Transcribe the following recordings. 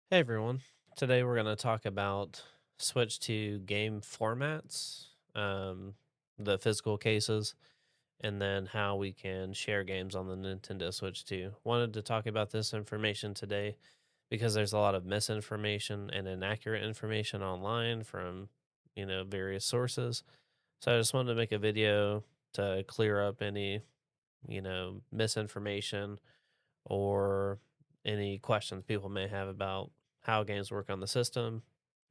Hey everyone. Today we're going to talk about switch to game formats, the physical cases, and then how we can share games on the Nintendo Switch 2. Wanted to talk about this information today because there's a lot of misinformation and inaccurate information online from, various sources. So I just wanted to make a video to clear up any, misinformation or any questions people may have about how games work on the system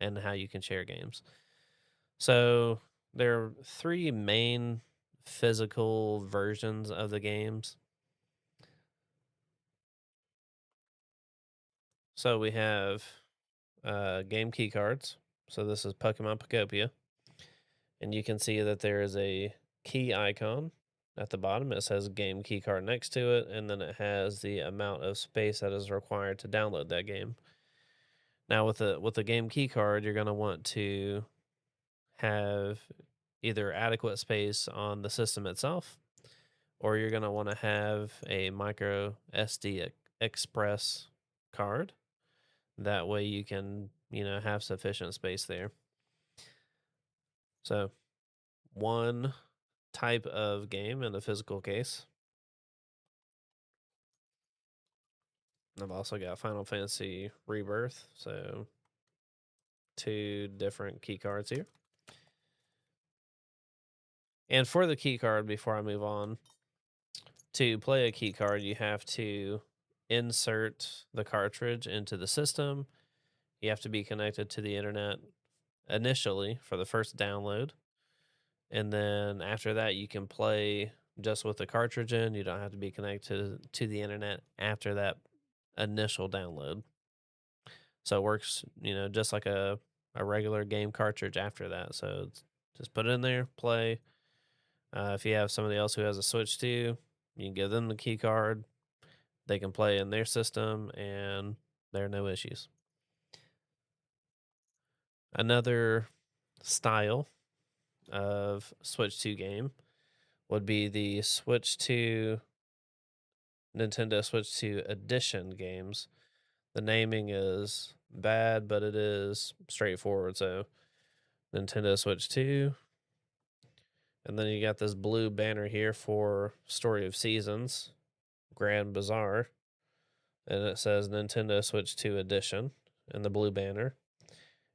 and how you can share games. So there are three main physical versions of the games. So we have game key cards. So this is Pokemon Pocopia. And you can see that there is a key icon at the bottom. It says game key card next to it, and then it has the amount of space that is required to download that game. Now with the game key card, you're going to want to have either adequate space on the system itself, or you're going to want to have a micro SD express card. That way you can, have sufficient space there. So, one type of game in a physical case. I've also got Final Fantasy Rebirth, so two different key cards here. And for the key card, before I move on, to play a key card, you have to insert the cartridge into the system. You have to be connected to the internet initially for the first download. And then after that, you can play just with the cartridge in. You don't have to be connected to the internet after that initial download. So it works, just like a regular game cartridge after that. So just put it in there, play. If you have somebody else who has a Switch too, you can give them the key card. They can play in their system and there are no issues. Another style of Switch 2 game would be the Switch 2 Nintendo Switch 2 Edition games. The naming is bad, but it is straightforward. So, Nintendo Switch 2. And then you got this blue banner here for Story of Seasons, Grand Bazaar. And it says Nintendo Switch 2 Edition in the blue banner.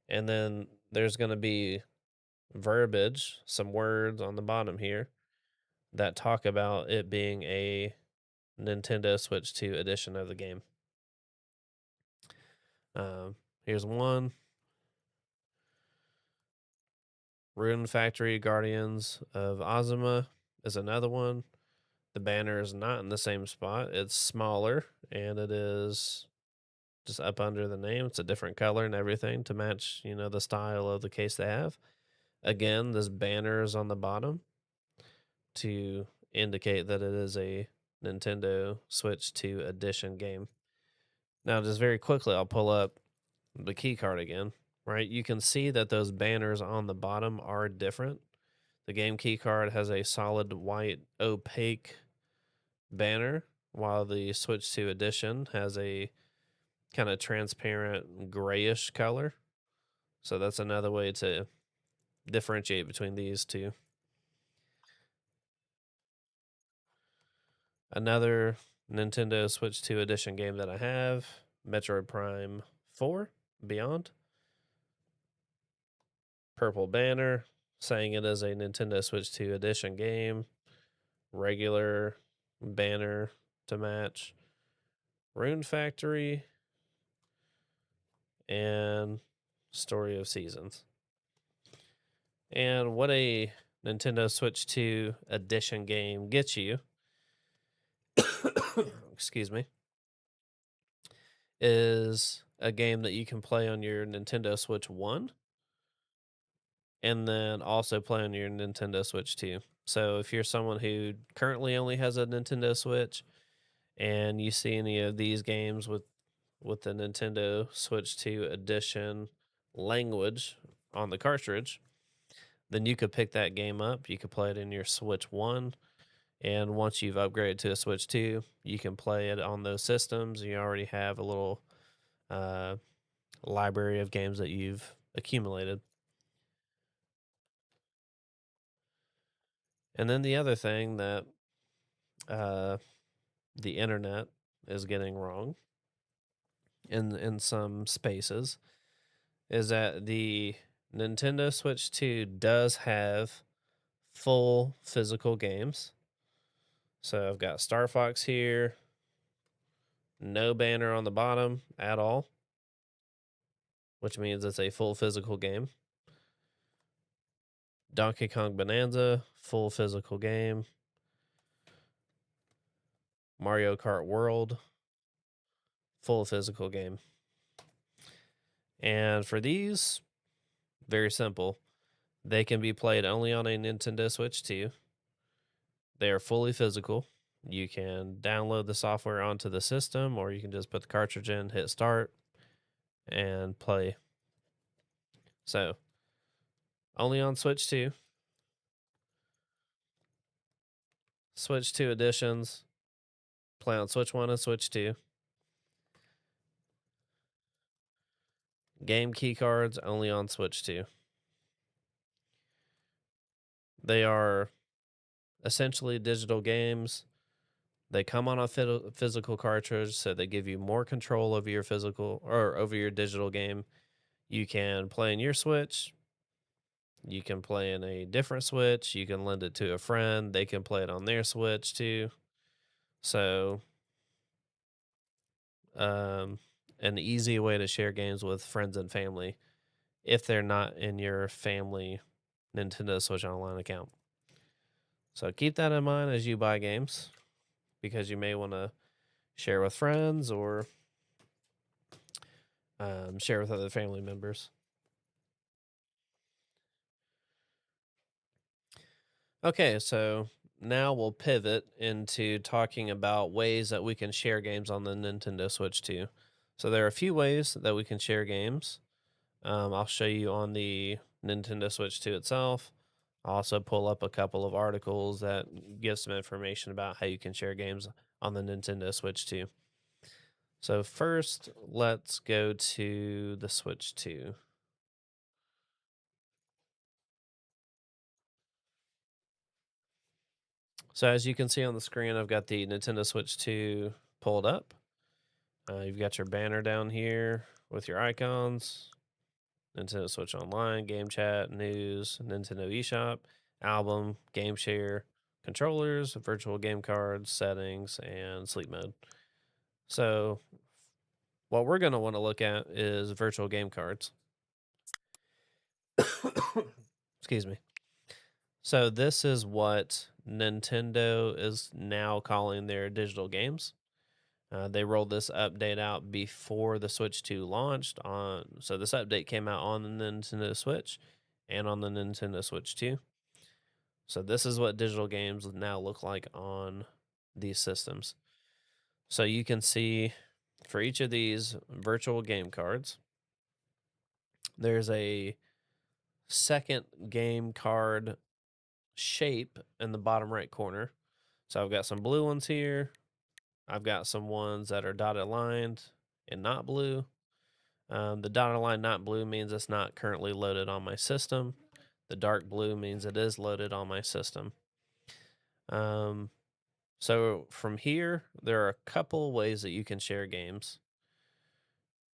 And then there's going to be verbiage, some words on the bottom here that talk about it being a Nintendo Switch 2 edition of the game. Here's one. Rune Factory Guardians of Ozma is another one. The banner is not in the same spot. It's smaller and it is just up under the name. It's a different color and everything to match, the style of the case they have. Again, this banner is on the bottom to indicate that it is a Nintendo Switch 2 edition game. Now, just very quickly, I'll pull up the key card again, right? You can see that those banners on the bottom are different. The game key card has a solid white opaque banner, while the Switch 2 edition has a kind of transparent grayish color. So that's another way to differentiate between these two. Another Nintendo Switch 2 edition game that I have, Metroid Prime 4 Beyond. Purple banner saying it is a Nintendo Switch 2 edition game. Regular banner to match. Rune Factory and Story of Seasons. And what a Nintendo Switch 2 edition game gets you, excuse me, is a game that you can play on your Nintendo Switch 1 and then also play on your Nintendo Switch 2. So if you're someone who currently only has a Nintendo Switch and you see any of these games with the Nintendo Switch 2 edition language on the cartridge, then you could pick that game up. You could play it in your Switch 1. And once you've upgraded to a Switch 2, you can play it on those systems. You already have a little library of games that you've accumulated. And then the other thing that the internet is getting wrong in some spaces is that the Nintendo Switch 2 does have full physical games. So I've got Star Fox here, no banner on the bottom at all, which means it's a full physical game. Donkey Kong Bonanza, full physical game. Mario Kart World, full physical game. And for these, very simple. They can be played only on a Nintendo Switch 2. They are fully physical. You can download the software onto the system, or you can just put the cartridge in, hit start, and play. So, only on Switch 2. Switch 2 editions, play on Switch 1 and Switch 2. Game key cards only on Switch 2. They are essentially digital games. They come on a physical cartridge, so they give you more control over your physical or over your digital game. You can play in your Switch. You can play in a different Switch. You can lend it to a friend. They can play it on their Switch too. So, an easy way to share games with friends and family if they're not in your family Nintendo Switch Online account. So keep that in mind as you buy games, because you may want to share with friends or share with other family members. Okay, so now we'll pivot into talking about ways that we can share games on the Nintendo Switch 2. So there are a few ways that we can share games. I'll show you on the Nintendo Switch 2 itself. I'll also pull up a couple of articles that give some information about how you can share games on the Nintendo Switch 2. So first, let's go to the Switch 2. So as you can see on the screen, I've got the Nintendo Switch 2 pulled up. You've got your banner down here with your icons, Nintendo Switch Online, Game Chat, News, Nintendo eShop, Album, Game Share, Controllers, Virtual Game Cards, Settings, and Sleep Mode. So what we're going to want to look at is Virtual Game Cards. Excuse me. So this is what Nintendo is now calling their digital games. They rolled this update out before the Switch 2 launched so this update came out on the Nintendo Switch and on the Nintendo Switch 2. So this is what digital games now look like on these systems. So you can see for each of these virtual game cards, there's a second game card shape in the bottom right corner. So I've got some blue ones here. I've got some ones that are dotted lined and not blue. The dotted line not blue means it's not currently loaded on my system. The dark blue means it is loaded on my system. So from here, there are a couple ways that you can share games.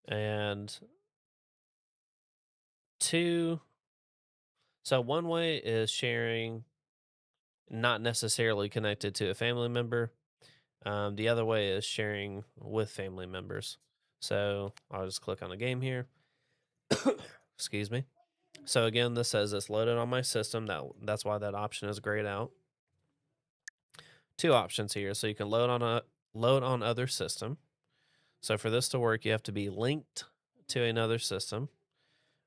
And one way is sharing not necessarily connected to a family member. The other way is sharing with family members. So I'll just click on a game here. Excuse me. So again, this says it's loaded on my system. That's why that option is grayed out. Two options here. So you can load on other system. So for this to work, you have to be linked to another system.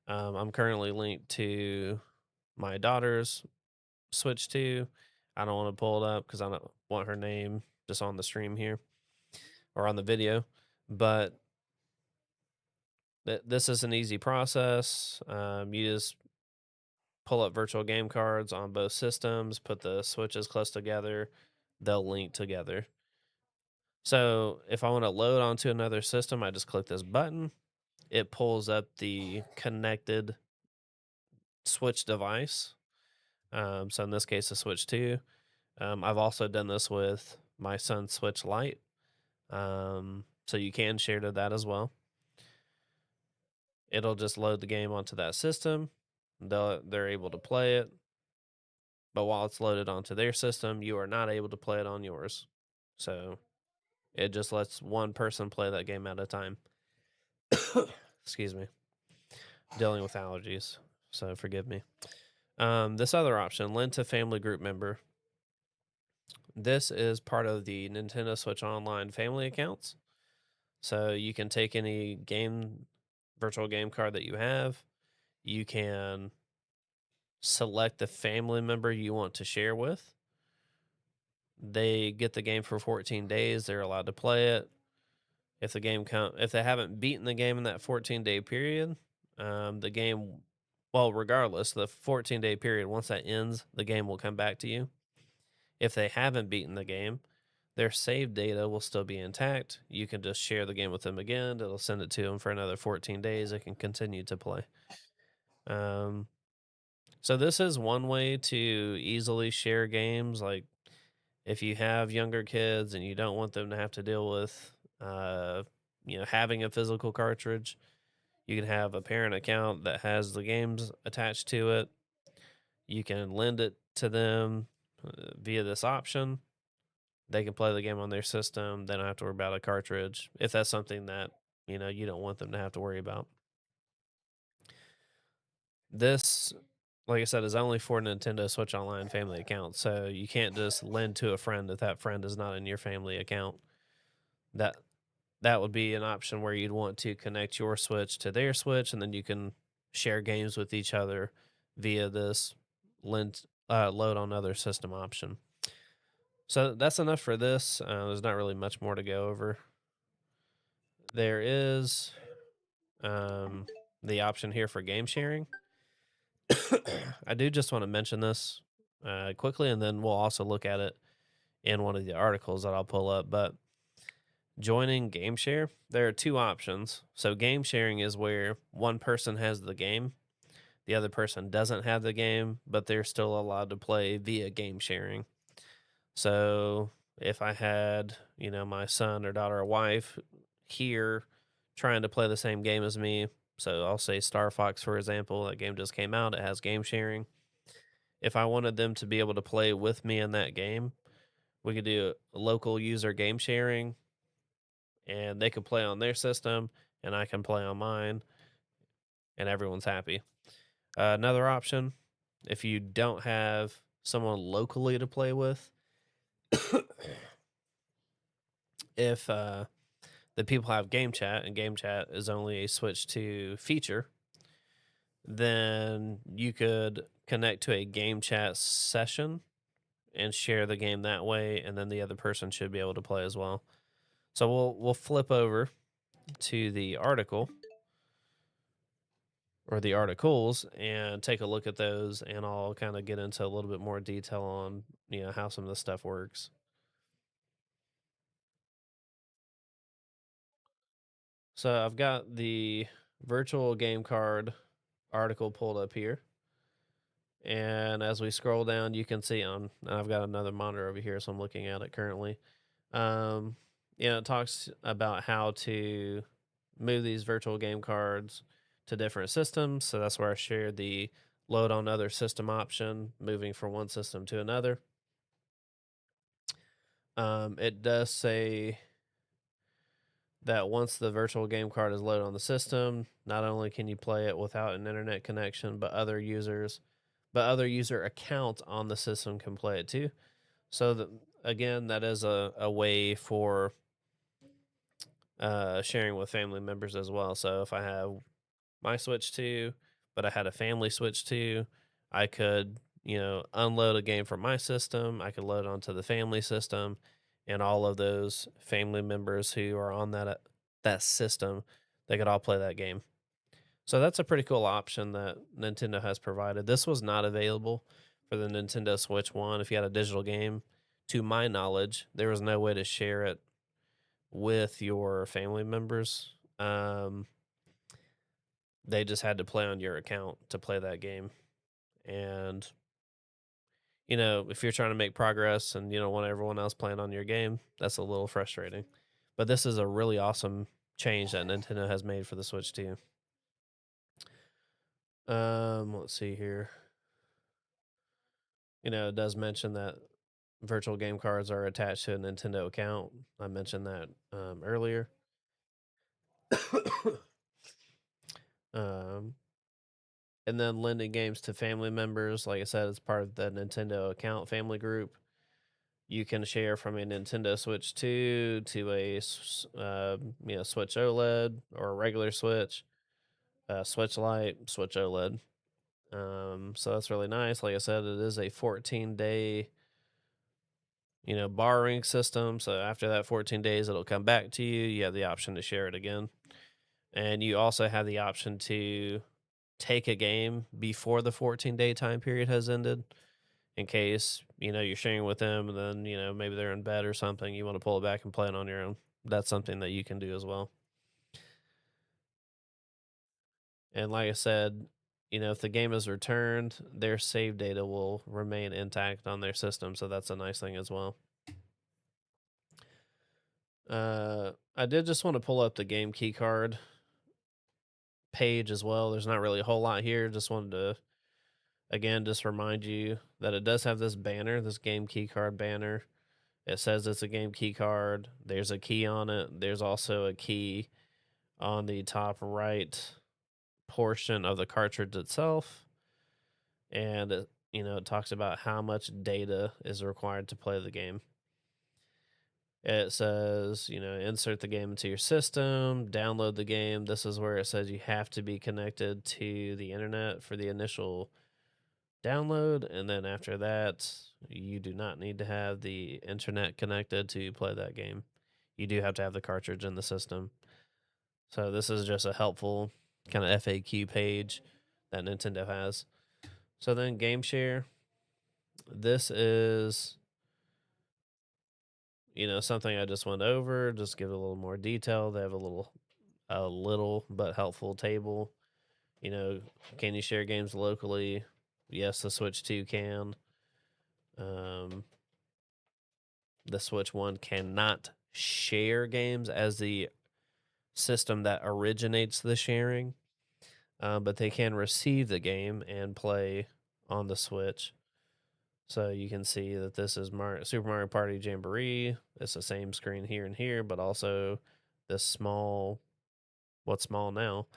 I'm currently linked to my daughter's Switch 2. I don't want to pull it up because I don't want her name just on the stream here or on the video. But this is an easy process. You just pull up virtual game cards on both systems, put the switches close together, they'll link together. So if I want to load onto another system, I just click this button. it pulls up the connected Switch device. So in this case, the Switch 2. I've also done this with my son's Switch Lite. So you can share to that as well. It'll just load the game onto that system. They're able to play it. But while it's loaded onto their system, you are not able to play it on yours. So it just lets one person play that game at a time. Excuse me. Dealing with allergies, so forgive me. This other option, lend to family group member. This is part of the Nintendo Switch Online family accounts. So you can take any virtual game card that you have. You can select the family member you want to share with. They get the game for 14 days. They're allowed to play it. If they haven't beaten the game in that 14-day period, the game, well, regardless, the 14-day period, once that ends, the game will come back to you. If they haven't beaten the game, their save data will still be intact. You can just share the game with them again. It'll send it to them for another 14 days. They can continue to play. So this is one way to easily share games. Like if you have younger kids and you don't want them to have to deal with, having a physical cartridge, you can have a parent account that has the games attached to it. You can lend it to them via this option. They can play the game on their system. They don't have to worry about a cartridge if that's something that you don't want them to have to worry about. This, like I said, is only for Nintendo Switch Online family accounts. So you can't just lend to a friend if that friend is not in your family account. That would be an option where you'd want to connect your Switch to their Switch, and then you can share games with each other via this load on other system option. So that's enough for this. There's not really much more to go over. There is the option here for game sharing. I do just want to mention this quickly, and then we'll also look at it in one of the articles that I'll pull up. But joining game share, there are two options. So game sharing is where one person has the game, the other person doesn't have the game, but they're still allowed to play via game sharing. So if I had, my son or daughter or wife here trying to play the same game as me, so I'll say Star Fox, for example, that game just came out, it has game sharing. If I wanted them to be able to play with me in that game, we could do a local user game sharing, and they could play on their system, and I can play on mine, and everyone's happy. Another option, if you don't have someone locally to play with, if the people have game chat and game chat is only a Switch 2 feature, then you could connect to a game chat session and share the game that way, and then the other person should be able to play as well. So we'll flip over to the article or the articles and take a look at those, and I'll kind of get into a little bit more detail on how some of this stuff works. So I've got the virtual game card article pulled up here. And as we scroll down, you can see I've got another monitor over here, so I'm looking at it currently. It talks about how to move these virtual game cards to different systems. So that's where I shared the load on other system option, moving from one system to another. It does say that once the virtual game card is loaded on the system, not only can you play it without an internet connection, but other user accounts on the system can play it too. So again, that is a way for sharing with family members as well. So if I have my Switch 2, but I had a family Switch 2, I could, unload a game from my system. I could load onto the family system, and all of those family members who are on that system, they could all play that game. So that's a pretty cool option that Nintendo has provided. This was not available for the Nintendo Switch 1. If you had a digital game, to my knowledge, there was no way to share it with your family members. They just had to play on your account to play that game. And, if you're trying to make progress and you don't want everyone else playing on your game, that's a little frustrating. But this is a really awesome change that Nintendo has made for the Switch too. Let's see here. It does mention that virtual game cards are attached to a Nintendo account. I mentioned that earlier. um, and then lending games to family members. Like I said, it's part of the Nintendo account family group. You can share from a Nintendo Switch 2 to a Switch OLED or a regular Switch, Switch Lite, Switch OLED. So that's really nice. Like I said, it is a 14-day borrowing system. So after that 14 days, it'll come back to you. You have the option to share it again. And you also have the option to take a game before the 14-day time period has ended in case, you're sharing with them and then, maybe they're in bed or something. You want to pull it back and play it on your own. That's something that you can do as well. And like I said, if the game is returned, their save data will remain intact on their system. So that's a nice thing as well. I did just want to pull up the game key card page as well. There's not really a whole lot here. Just wanted to, again, just remind you that it does have this banner, this game key card banner. It says it's a game key card. There's a key on it. There's also a key on the top right portion of the cartridge itself. And it talks about how much data is required to play the game. It says, insert the game into your system, download the game. This is where it says you have to be connected to the internet for the initial download. And then after that, you do not need to have the internet connected to play that game. You do have to have the cartridge in the system. So this is just a helpful kind of FAQ page that Nintendo has. So then Game Share. This is something I just went over, just give it a little more detail. They have a little but helpful table. Can you share games locally? Yes, the Switch 2 can. The Switch 1 cannot share games as the system that originates the sharing, but they can receive the game and play on the Switch. So you can see that this is Super Mario Party Jamboree. It's the same screen here and here, but also this what's small now,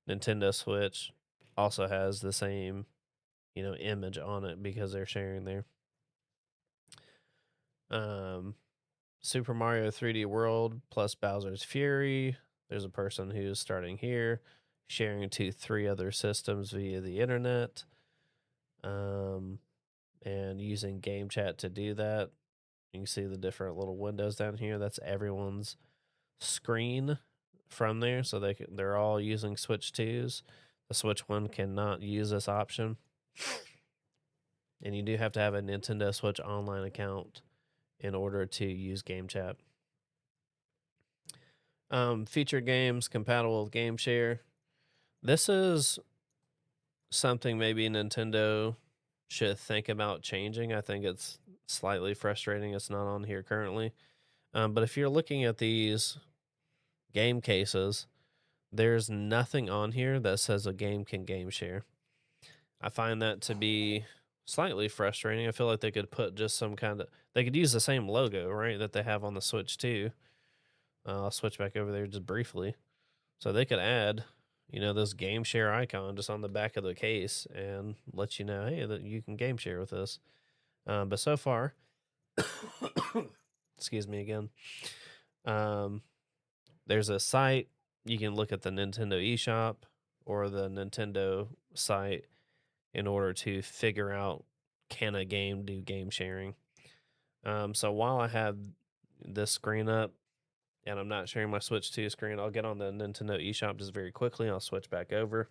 Nintendo Switch also has the same, image on it because they're sharing there. Super Mario 3D World plus Bowser's Fury. There's a person who's starting here, sharing to 3 other systems via the internet. And using game chat to do that. You can see the different little windows down here. That's everyone's screen from there. So they're all using Switch 2s. The Switch 1 cannot use this option. And you do have to have a Nintendo Switch Online account in order to use game chat. Feature games compatible with Game Share. This is something maybe Nintendo should think about changing. I think it's slightly frustrating it's not on here currently. But if you're looking at these game cases, there's nothing on here that says a game can game share. I find that to be slightly frustrating. I feel like they could put just they could use the same logo, right, that they have on the Switch too. I'll switch back over there just briefly. So they could add, this game share icon just on the back of the case and let you know, hey, that you can game share with this. But so far, excuse me again. There's a site you can look at the Nintendo eShop or the Nintendo site in order to figure out can a game do game sharing. So while I have this screen up and I'm not sharing my Switch 2 screen, I'll get on the Nintendo eShop just very quickly. I'll switch back over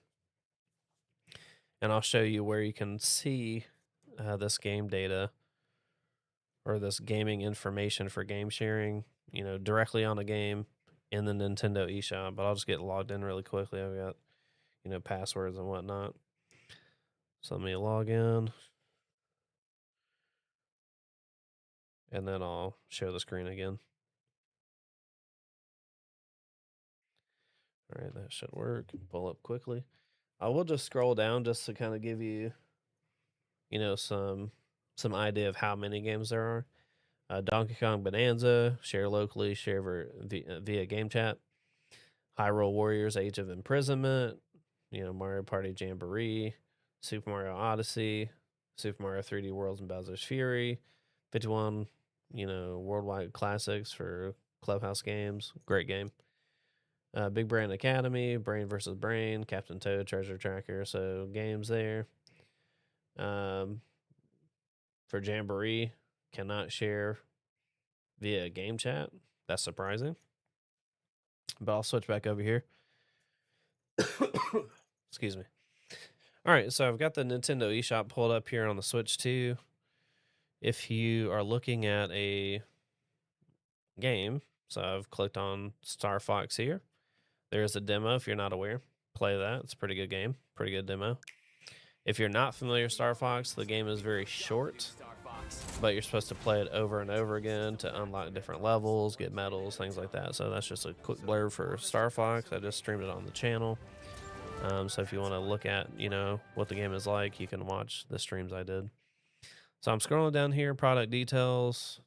and I'll show you where you can see this game data or this gaming information for game sharing, directly on a game in the Nintendo eShop. But I'll just get logged in really quickly. I've got passwords and whatnot. So let me log in, and then I'll share the screen again. All right, that should work. Pull up quickly. I will just scroll down just to kind of give you, some idea of how many games there are. Donkey Kong Bonanza, share locally, share via game chat. Hyrule Warriors: Age of Imprisonment, Mario Party Jamboree, Super Mario Odyssey, Super Mario 3D Worlds and Bowser's Fury, 51, worldwide classics for Clubhouse games. Great game. Big Brain Academy, Brain versus Brain, Captain Toad, Treasure Tracker. So games there. For Jamboree, cannot share via game chat. That's surprising. But I'll switch back over here. Excuse me. All right, so I've got the Nintendo eShop pulled up here on the Switch 2. If you are looking at a game, so I've clicked on Star Fox here. There's a demo if you're not aware. Play that. It's a pretty good game. Pretty good demo. If you're not familiar with Star Fox, the game is very short, but you're supposed to play it over and over again to unlock different levels, get medals, things like that. So that's just a quick blurb for Star Fox. I just streamed it on the channel. So if you want to look at, what the game is like, you can watch the streams I did. So I'm scrolling down here, product details.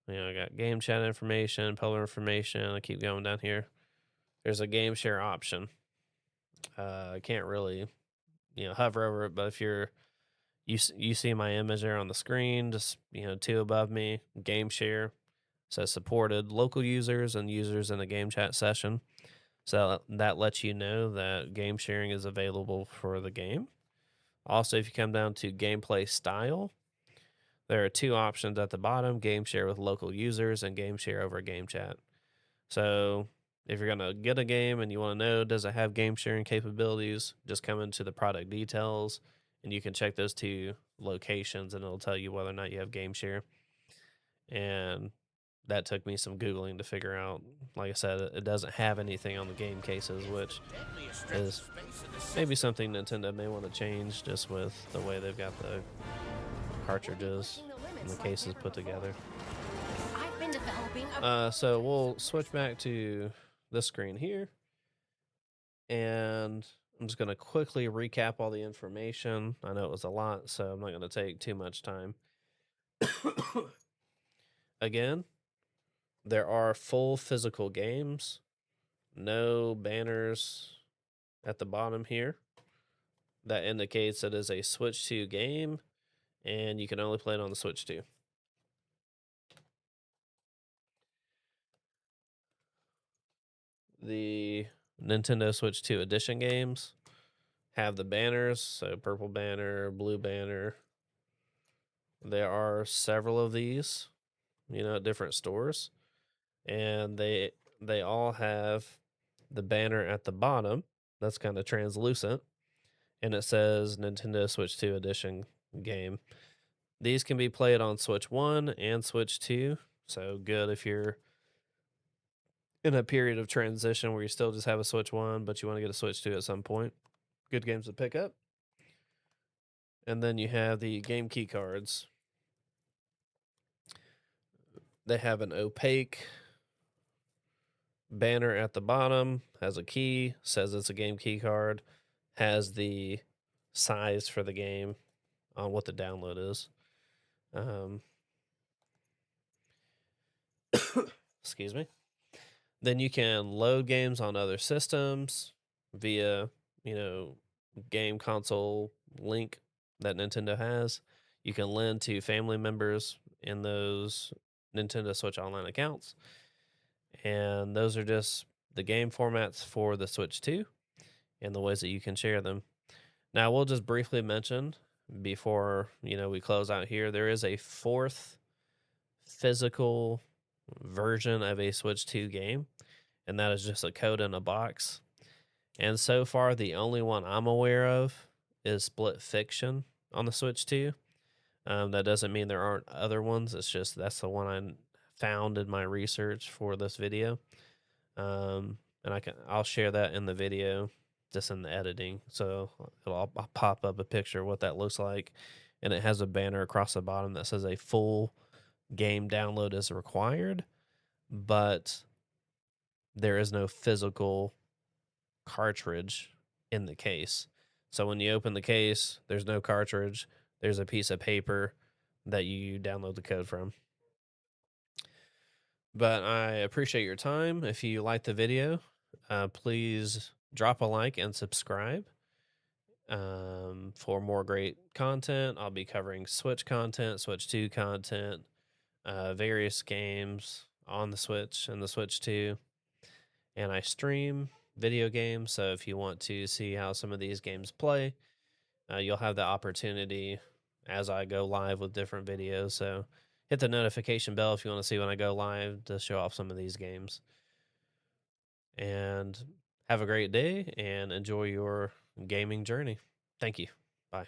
I got game chat information, public information. I keep going down here. There's a game share option. I can't really, hover over it, but if you see my image there on the screen, just, 2 above me, game share. Says supported local users and users in a game chat session. So that lets you know that game sharing is available for the game. Also, if you come down to gameplay style, there are 2 options at the bottom: game share with local users and game share over game chat. So if you're going to get a game and you want to know, does it have game sharing capabilities, just come into the product details and you can check those 2 locations and it'll tell you whether or not you have game share. And that took me some Googling to figure out. Like I said, it doesn't have anything on the game cases, which is maybe something Nintendo may want to change just with the way they've got the cartridges and the cases put together. So we'll switch back to this screen here. And I'm just going to quickly recap all the information. I know it was a lot, so I'm not going to take too much time. Again, there are full physical games, no banners at the bottom here. That indicates it is a Switch 2 game, and you can only play it on the Switch 2. The Nintendo Switch 2 Edition games have the banners, so purple banner, blue banner. There are several of these, at different stores, and they all have the banner at the bottom that's kind of translucent, and it says Nintendo Switch 2 Edition game. These can be played on Switch 1 and Switch 2, so good if you're in a period of transition where you still just have a Switch 1, but you want to get a Switch 2 at some point. Good games to pick up. And then you have the game key cards. They have an opaque banner at the bottom, has a key, says it's a game key card, has the size for the game on what the download is. Excuse me. Then you can load games on other systems via, game console link that Nintendo has. You can lend to family members in those Nintendo Switch Online accounts. And those are just the game formats for the Switch 2 and the ways that you can share them. Now, we'll just briefly mention before, we close out here, there is a 4th physical version of a Switch 2 game, and that is just a code in a box. And so far, the only one I'm aware of is Split Fiction on the Switch 2. That doesn't mean there aren't other ones. It's just that's the one I found in my research for this video. And I'll share that in the video just in the editing. So I'll pop up a picture of what that looks like, and it has a banner across the bottom that says a full game download is required, but there is no physical cartridge in the case. So when you open the case, there's no cartridge. There's a piece of paper that you download the code from. But I appreciate your time. If you like the video, please drop a like and subscribe for more great content. I'll be covering Switch content, Switch 2 content, various games on the Switch and the Switch 2. And I stream video games. So if you want to see how some of these games play, you'll have the opportunity as I go live with different videos. So hit the notification bell if you want to see when I go live to show off some of these games. And have a great day and enjoy your gaming journey. Thank you. Bye.